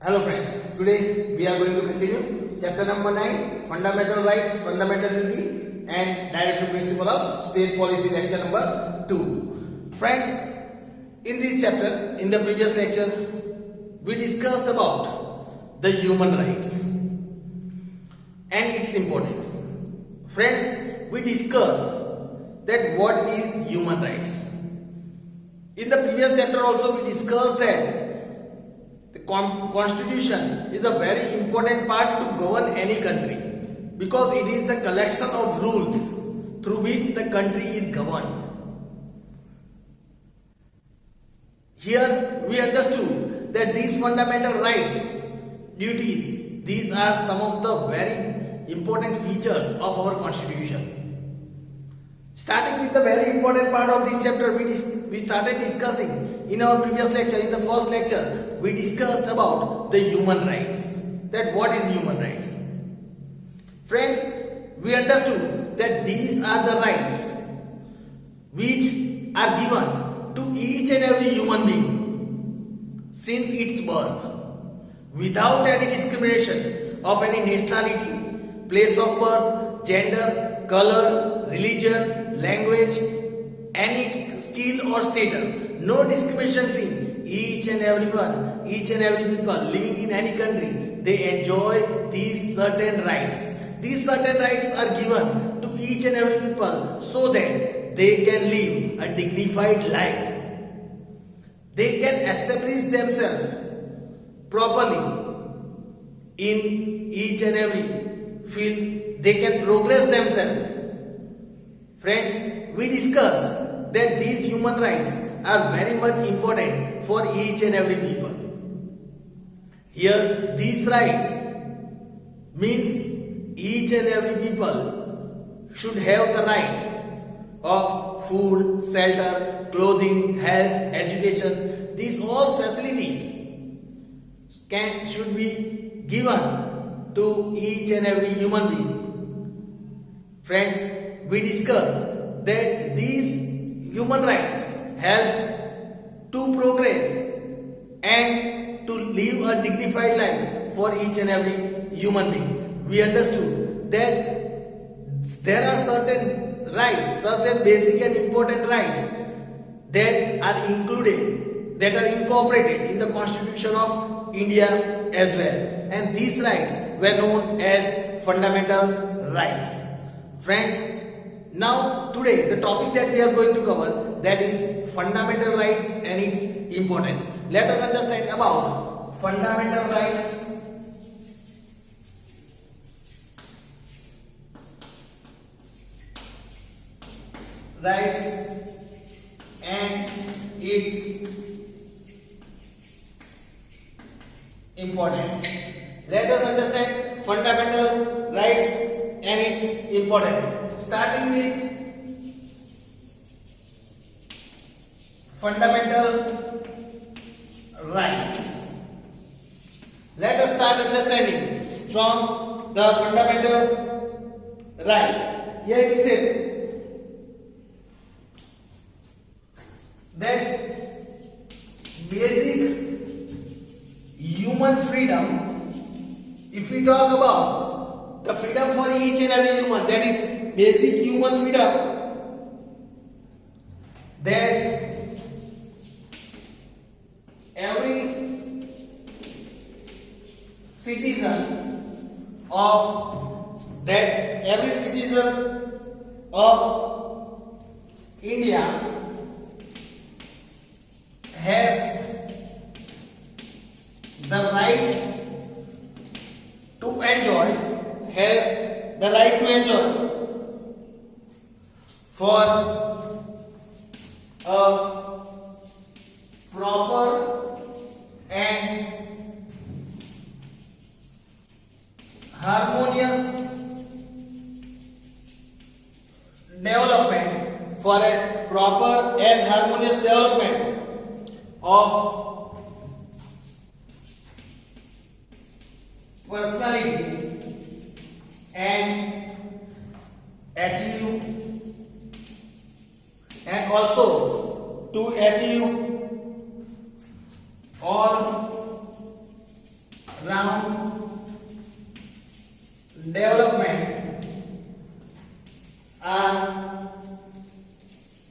Hello friends, today we are going to continue chapter number 9, Fundamental Rights, Fundamental Duty and Directive Principle of State Policy, lecture number 2. Friends, in this chapter, in the previous lecture, we discussed about the human rights and its importance. Friends, we discussed that what is human rights. In the previous chapter also we discussed that the constitution is a very important part to govern any country because it is the collection of rules through which the country is governed. Here we understood that these fundamental rights, duties, these are some of the very important features of our constitution. Starting with the very important part of this chapter, we started discussing in our previous lecture, in the first lecture, we discussed about the human rights. That what is human rights? Friends, we understood that these are the rights which are given to each and every human being since its birth, without any discrimination of any nationality, place of birth, gender, color, religion, language, any skill or status. No discriminations in each and every people living in any country. They enjoy these certain rights. These certain rights are given to each and every people so that they can live a dignified life. They can establish themselves properly in each and every field. They can progress themselves. Friends, we discussed that these human rights are very much important for each and every people. Here, these rights means each and every people should have the right of food, shelter, clothing, health, education. These all facilities should be given to each and every human being. Friends, we discussed that these human rights help to progress and to live a dignified life for each and every human being. We understood that there are certain rights, certain basic and important rights that are included, that are incorporated in the Constitution of India as well. And these rights were known as fundamental rights. Friends, now today the topic that we are going to cover, that is fundamental rights and its importance. Let us understand about fundamental rights and its importance. Let us understand fundamental rights and its importance. Starting with fundamental rights. Let us start understanding from the fundamental right. Here it says that basic human freedom, if we talk about the freedom for each and every human, that is basic human freedom, that every citizen of India has the right to enjoy for a proper and harmonious development, for a proper and harmonious development of personality and achieve and also to achieve all development are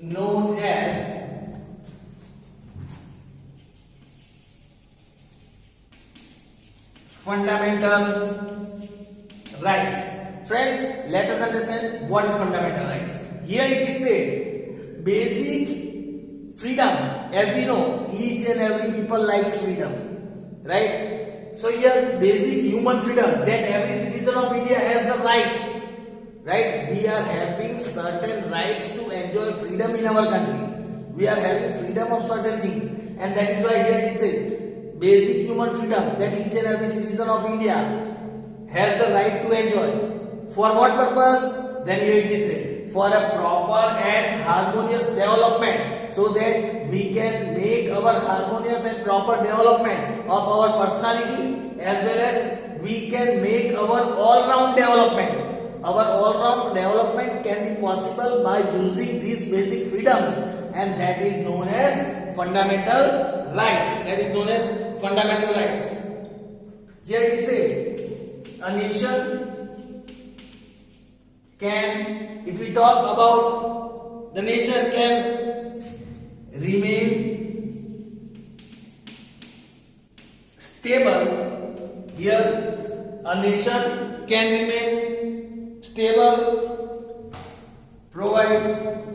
known as fundamental rights. Friends, let us understand what is fundamental rights. Here it is said basic freedom. As we know, each and every people likes freedom, right? So here basic human freedom that every citizen of India has the right. Right? We are having certain rights to enjoy freedom in our country. We are having freedom of certain things, and that is why here it is said basic human freedom that each and every citizen of India has the right to enjoy. For what purpose? Then here it is said for a proper and harmonious development, so that we can make our harmonious and proper development of our personality, as well as we can make our all-round development. Our all-round development can be possible by using these basic freedoms, and that is known as fundamental rights. That is known as fundamental rights. Here we say a nation can, if we talk about the nation can remain stable. Here a nation can remain stable, provide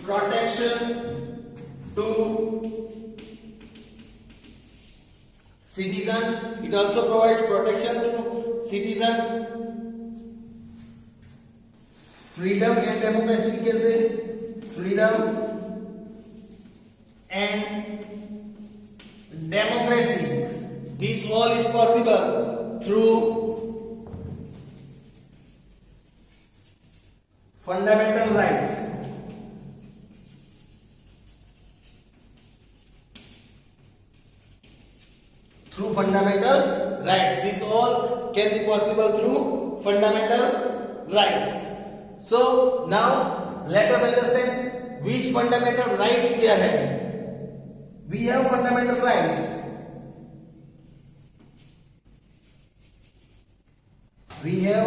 protection to citizens. It also provides protection to citizens. Freedom and democracy, you can say freedom and democracy. This all is possible through fundamental rights. Through fundamental rights. This all can be possible through fundamental rights. So now let us understand which fundamental rights we are having. We have fundamental rights. We have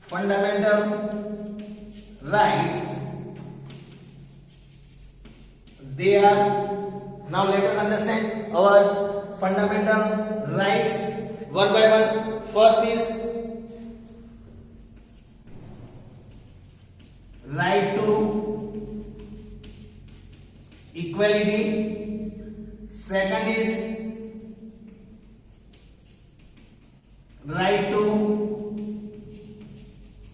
fundamental rights. They are, now let us understand our fundamental rights one by one. First is right to equality. Second is right to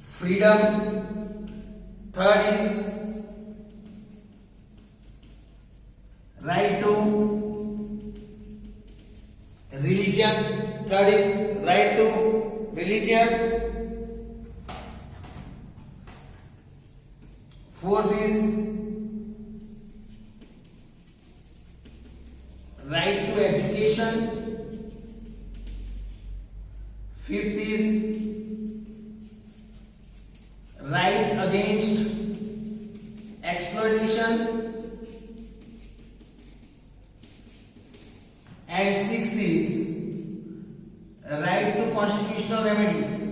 freedom. Third is right to religion. Third is right to religion. Fourth is right to education. Fifth is right against exploitation. And sixth is right to constitutional remedies.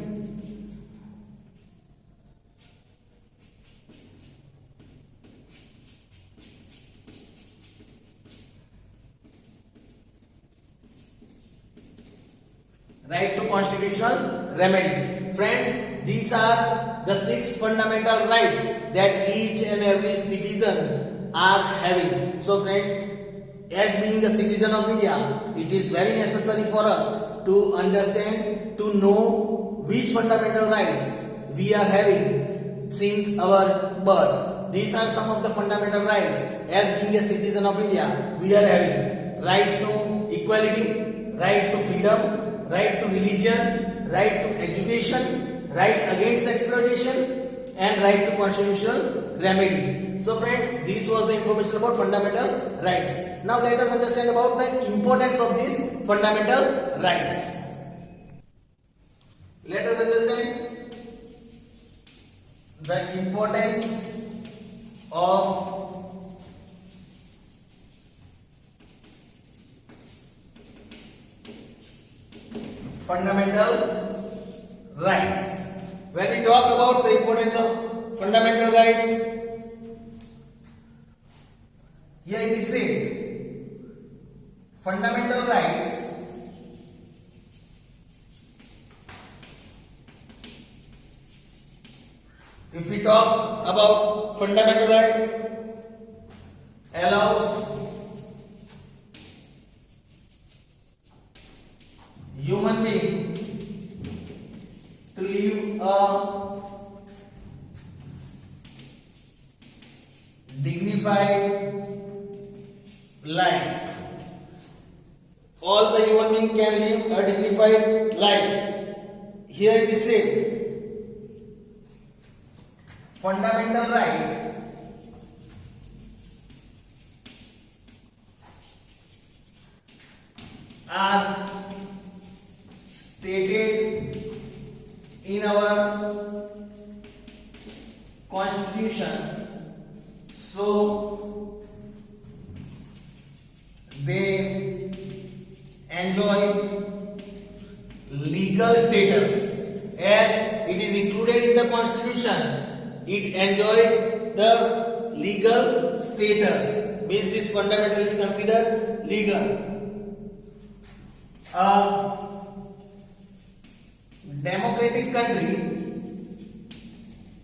Right to constitutional remedies. Friends, these are the 6 fundamental rights that each and every citizen are having. So friends, as being a citizen of India, it is very necessary for us to understand, to know which fundamental rights we are having since our birth. These are some of the fundamental rights. As being a citizen of India, we are having right to equality, right to freedom, right to religion, right to education, right against exploitation, and right to constitutional remedies. So friends, this was the information about fundamental rights. Now let us understand about the importance of these fundamental rights. Let us understand the importance of fundamental rights. When we talk about the importance of fundamental rights, here it is said, fundamental rights if we talk about fundamental right, allows human being to live a dignified life. All the human being can live a dignified life. Here it is said, fundamental right are stated in our constitution, so they enjoy legal status. As it is included in the constitution, it enjoys the legal status, means this fundamental is considered legal. A democratic country,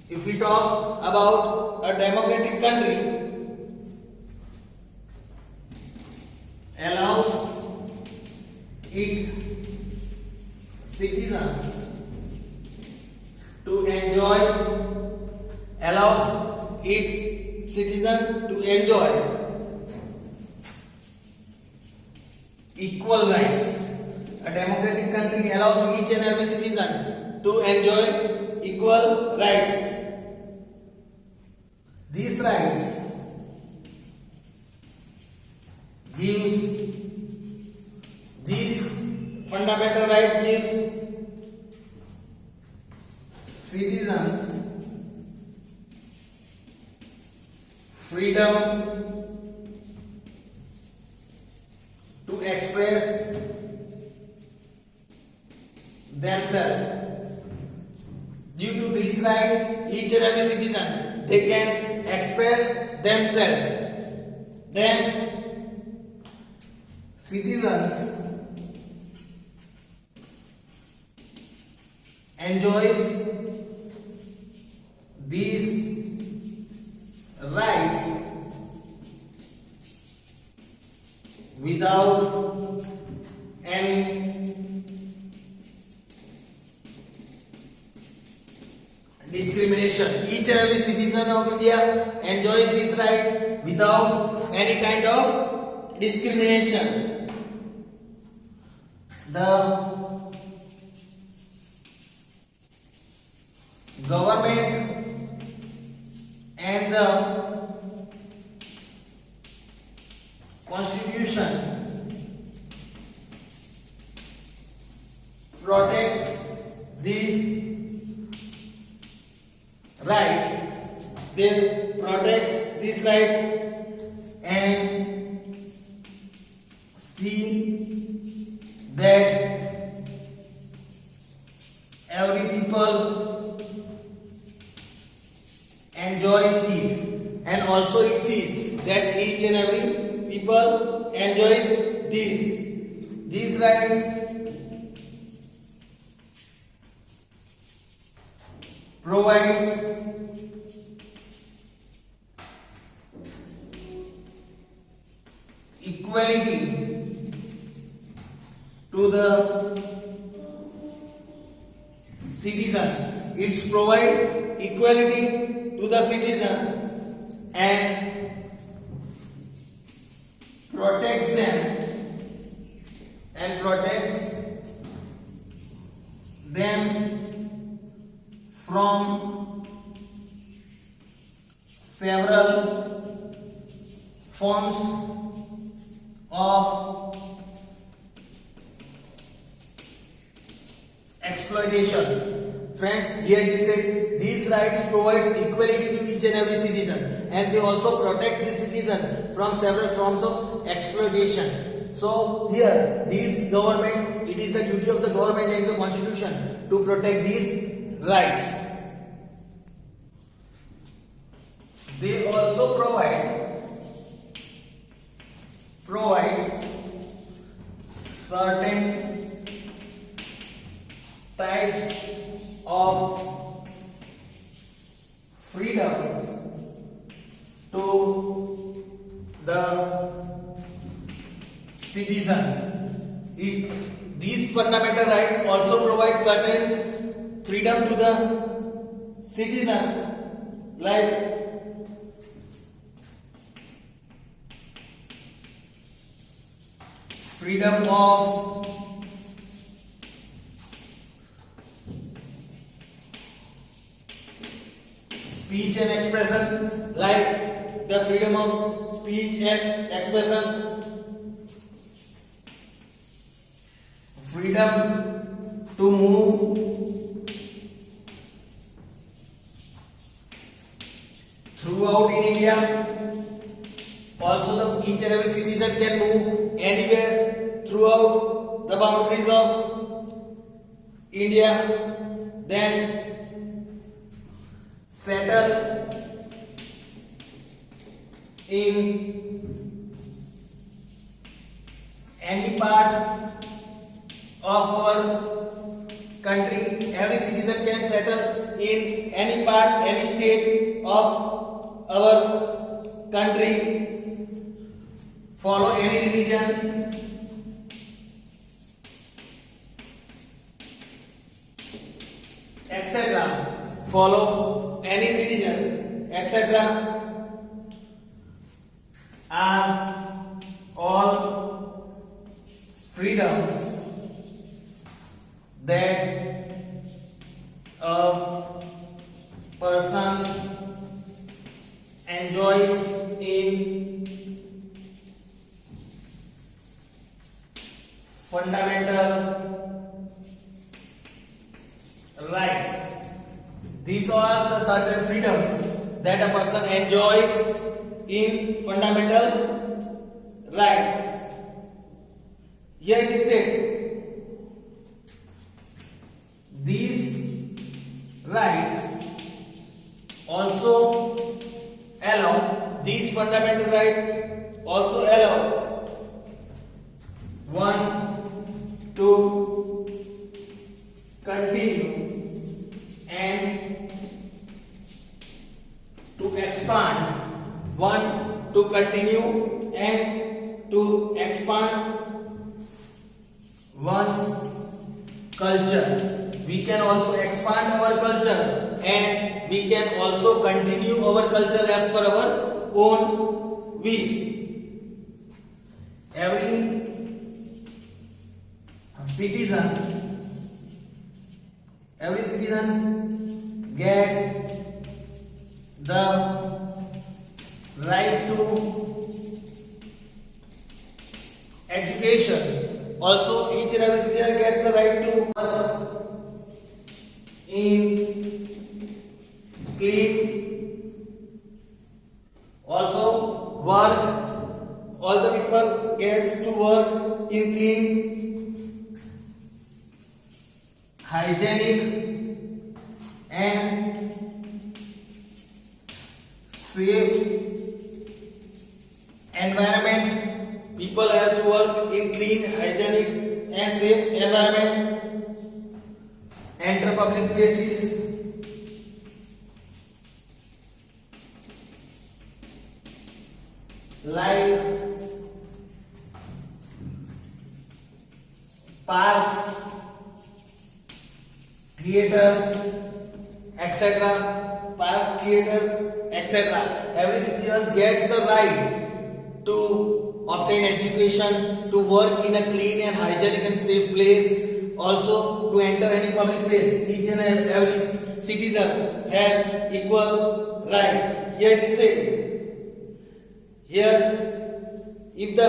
if we talk about a democratic country, allows its citizens to enjoy, equal rights. A democratic country allows each and every citizen to enjoy equal rights. These rights fundamental right gives citizens freedom to express themselves. Due to this right, each and every citizen, they can express themselves. Then citizens enjoys these rights without any discrimination. Each and every citizen of India enjoys this right without any kind of discrimination. The government and the constitution protects this right. They protect this right and see that every people enjoys it, and also it sees that each and every people enjoys these rights provides equality to the citizens. It's provide equality to the citizen and protects them from several forms of exploitation. Friends, here it is said these rights provides equality to each and every citizen, and they also protect the citizen from several forms of exploitation. So here, this government, it is the duty of the government and the constitution to protect these rights. They also provides certain types of freedoms to the citizens. These fundamental rights also provide certain freedom to the citizen, like freedom of speech and expression, like the freedom of speech and expression, freedom to move throughout in India. Also, each and every citizen can move anywhere throughout the boundaries of India. Then settle in any part of our country. Every citizen can settle in any part, any state of our country. Follow any religion, etc. Follow any religion, etc. are all freedoms that a person enjoys in fundamental rights. These are the certain freedoms that a person enjoys in fundamental rights. Here it is said, these rights also allow, these fundamental rights also allow one to continue and to expand, one to continue and to expand one's culture. We can also expand our culture and we can also continue our culture as per our own wish. Every citizen gets the right to education. Also, each and every citizen gets the right to work in clean. Also, work. All the people gets to work in clean, hygienic and safe environment. People have to work in clean, hygienic and safe environment. Enter public places. Like parks, theaters, etc. Park, theaters, etc. Every citizen gets the right to obtain education, to work in a clean and hygienic and safe place, also to enter any public place. Each and every citizen has equal right. Here it is said, here, if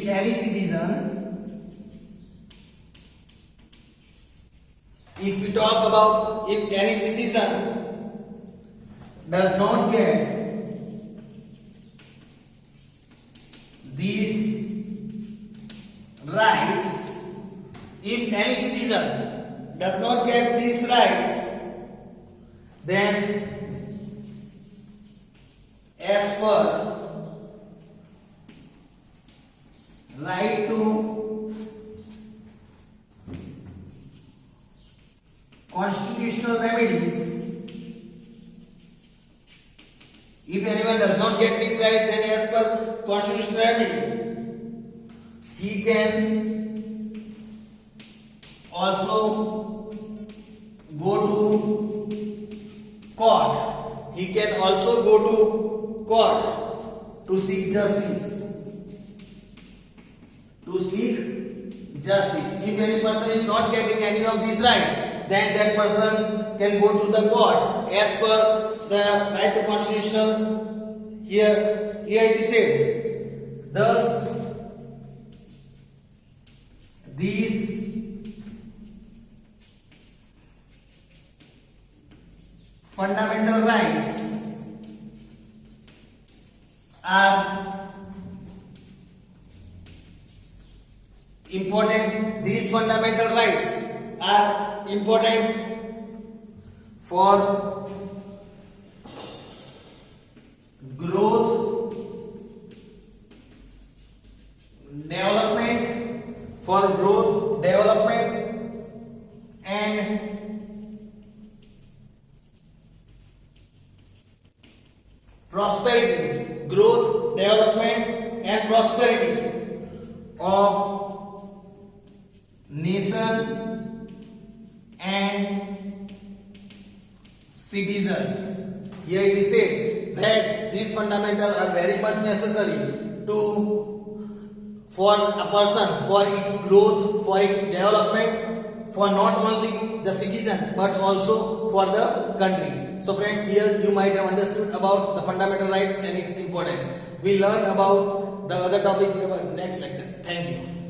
any citizen, if we talk about if any citizen does not get rights, if any citizen does not get these rights, then as per right to constitutional remedies, if anyone does not get these rights, then as per constitutional remedy, he can also go to court. He can also go to court to seek justice. To seek justice. If any person is not getting any of these rights, then that person can go to the court as per the right to constitutional. Here it is said. Thus, these fundamental rights are important. These fundamental rights are important for growth, development, and prosperity. Growth, development, and prosperity of nation and citizens. Here it is said that these fundamentals are very much necessary for a person, for its growth, for its development, for not only the citizen but also for the country. So friends, here you might have understood about the fundamental rights and its importance. We learn about the other topic in our next lecture. Thank you.